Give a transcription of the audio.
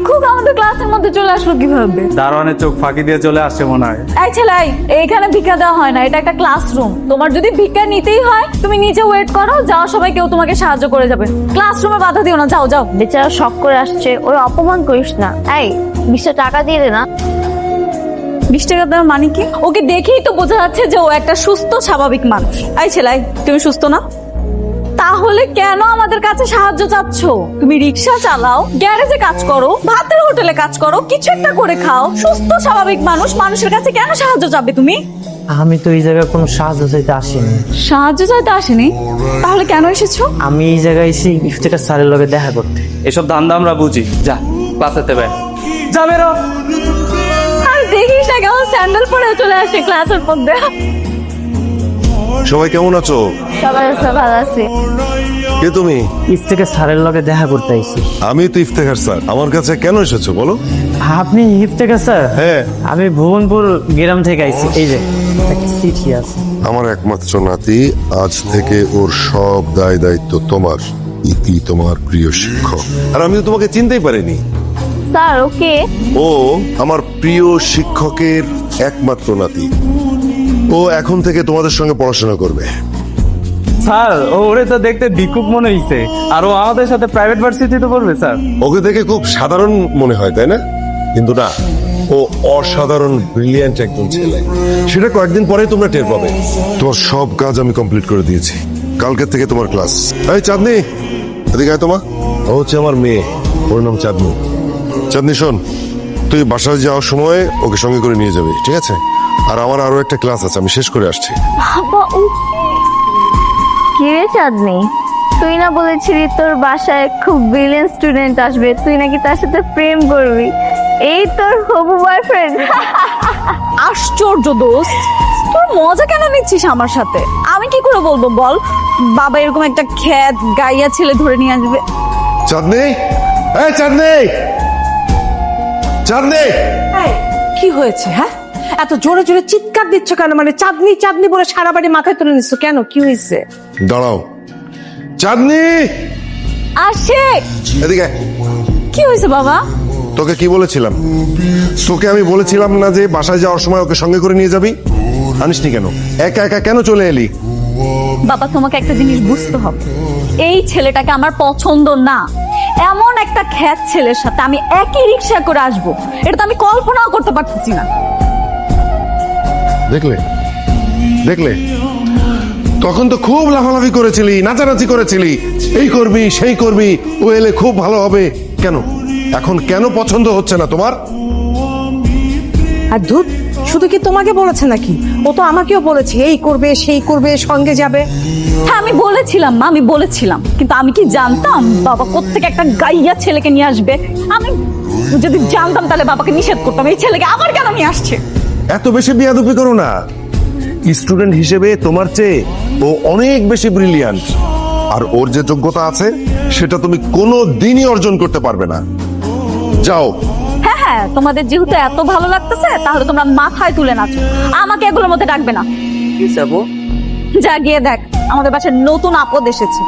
ভিক্ষুক আমাদের ক্লাসের মধ্যে চলে আসলো কিভাবে? দারোয়ানের চোখ ফাঁকি দিয়ে চলে আসছে মনে হয়। এই ছেলে, এইখানে ভিক্ষা দেওয়া হয় না, এটা একটা ক্লাসরুম। তোমার যদি ভিক্ষা নিতেই হয় তুমি নিচে ওয়েট করো, যাওয়ার সময় কেউ তোমাকে সাহায্য করে যাবে। ক্লাসরুমে বাধা দিও না, যাও যাও। বেচারা শখ করে আসছে, ওর অপমান করিস না। এই 20 টাকা দিয়ে দে না। 20 টাকা দেওয়ার মানে কি? ওকে দেখেই তো বোঝা যাচ্ছে যে ও একটা সুস্থ স্বাভাবিক মানুষ। এই ছেলে, তুমি সুস্থ না? তাহলে কেন আমাদের কাছে সাহায্য চাচ্ছ? তুমি রিক্সা চালাও, গ্যারেজে কাজ করো, ভাতের হোটেলে কাজ করো, কিছু একটা করে খাও। সুস্থ স্বাভাবিক মানুষ, মানুষের কাছে কেন সাহায্য চাবে তুমি? আমি তো এই জায়গায় কোনো সাহায্য চাইতে আসিনি। সাহায্য চাইতে আসেনি? তাহলে কেন এসেছো? আমি এই জায়গায় এসে ইফতেখার স্যারের লগে দেখা করতে। এসব ধান্দা আমরা বুঝি। যা ক্লাসেতে বের যা, বেরো। আর দেখিস না কেমন স্যান্ডেল পরে চলে আসে ক্লাসের মধ্যে। সবাই কেমন আছো? সবাই ভালো আছে। কে তুমি? ইফতেখার স্যারের লগে দেখা করতে আইছি। আমি তো ইফতেখার স্যার। আমার কাছে কেন এসেছো বলো? আপনি ইফতেখার স্যার? হ্যাঁ। আমি ভুবনপুর গ্রাম থেকে আইছি। এই যে একটা চিঠি আছে। আমার একমাত্র নাতি, আজ থেকে ওর সব দায় দায়িত্ব তোমার। ইতি তোমার প্রিয় শিক্ষক। আর আমি তো তোমাকে চিনতেই পারিনি। Sir okay. ও আমার প্রিয় শিক্ষকের একমাত্র নাতি। ও এখন থেকে তোমাদের সঙ্গে পড়াশোনা করবে। স্যার ওরে তো দেখতে ভিক্ষুক মনে হইছে, আর ও আমাদের সাথে প্রাইভেট ভার্সিটিতে পড়বে স্যার। ওকে দেখে খুব সাধারণ মনে হয়, তাই না? কিন্তু না, ও অসাধারণ ব্রিলিয়ান্ট একজন ছেলে। সেটা কয়েকদিন পরে তোমরা টের পাবে। তোমার সব কাজ আমি কমপ্লিট করে দিয়েছি। কালকে থেকে তোমার ক্লাস। এই চাঁদনি, এদিকে আয়। তোমার ও হচ্ছে আমার মেয়ে, ওর নাম চাঁদনি। চাঁদনি শোন, তুই বাসায় যাওয়ার সময় ওকে সঙ্গে করে নিয়ে যাবি, ঠিক আছে? আর আমার আরো একটা ক্লাস আছে, আমি শেষ করে আসছি। বাবা ও কি রে চাঁদনি, তুই না বলেছিলি তোর বাসায় খুব ব্রিলিয়েন্ট স্টুডেন্ট আসবে, তুই নাকি তার সাথে প্রেম করবি? এই তোর হবু বয়ফ্রেন্ড? আশ্চর্য দোস্ত, তোর মজা কেন নিচ্ছিস আমার সাথে? আমি কি করে বলবো বল? বাবা এরকম একটা খ্যাত গাইয়া ছেলে ধরে নিয়ে আসবে। চাঁদনি, এই চাঁদনি, চাঁদনি। কি হয়েছে? হ্যাঁ, এত জোরে জোরে চিৎকার দিচ্ছ কেন? মানে চাঁদনি চাঁদনি বলে সারা বাড়ি মাথায় তুলে নিচ্ছ কেন? কি হয়েছে? দাঁড়াও চাঁদনি, আসে। এদিকে আয়। কি হয়েছে বাবা? তোকে কি বলেছিলাম? তোকে আমি বলেছিলাম না যে বাসায় যাওয়ার সময় ওকে সঙ্গে করে নিয়ে যাবি? আনিসনি কেন? একা একা কেন চলে এলি? বাবা তোমাকে একটা জিনিস বুঝতে হবে, এই ছেলেটাকে আমার পছন্দ না। এমন একটা খ্যাত ছেলের সাথে আমি একই রিক্সা করে আসবো, এটা তো আমি কল্পনাও করতে পারতেছি না। দেখলে দেখলে, তখন তো খুব লাফালাফি করেছিলি, নাচানাচি করেছিলি, এই করবি সেই করবি, ও এলে খুব ভালো হবে। কেন এখন কেন পছন্দ হচ্ছে না তোমার? আর ধুত, শুধু কি তোমাকে বলেছে নাকি? ও তো আমাকেও বলেছে এই করবে সেই করবে, সঙ্গে যাবে। হ্যাঁ আমি বলেছিলাম মা, আমি বলেছিলাম, কিন্তু আমি কি জানতাম বাবা কোত্থেকে একটা গাইয়া ছেলেকে নিয়ে আসবে? আমি যদি জানতাম তাহলে বাবাকে নিষেধ করতাম। এই ছেলেকে আবার কেন নিয়ে আসছে? এত বেশি বিয়াদবি করো না। স্টুডেন্ট হিসেবে তোমার চেয়ে ও অনেক বেশি ব্রিলিয়ান্ট, আর ওর যে যোগ্যতা আছে সেটা তুমি কোনো দিনই অর্জন করতে পারবে না। যাও। হ্যাঁ হ্যাঁ, তোমাদের যেহেতু এত ভালো লাগতেছে তাহলে তোমরা মাথায় তুলে নাচো, আমাকে এগুলোর মধ্যে ডাকবে না। কি যাবো? যা গিয়ে দেখ আমাদের বাসায় নতুন আপদ এসেছে।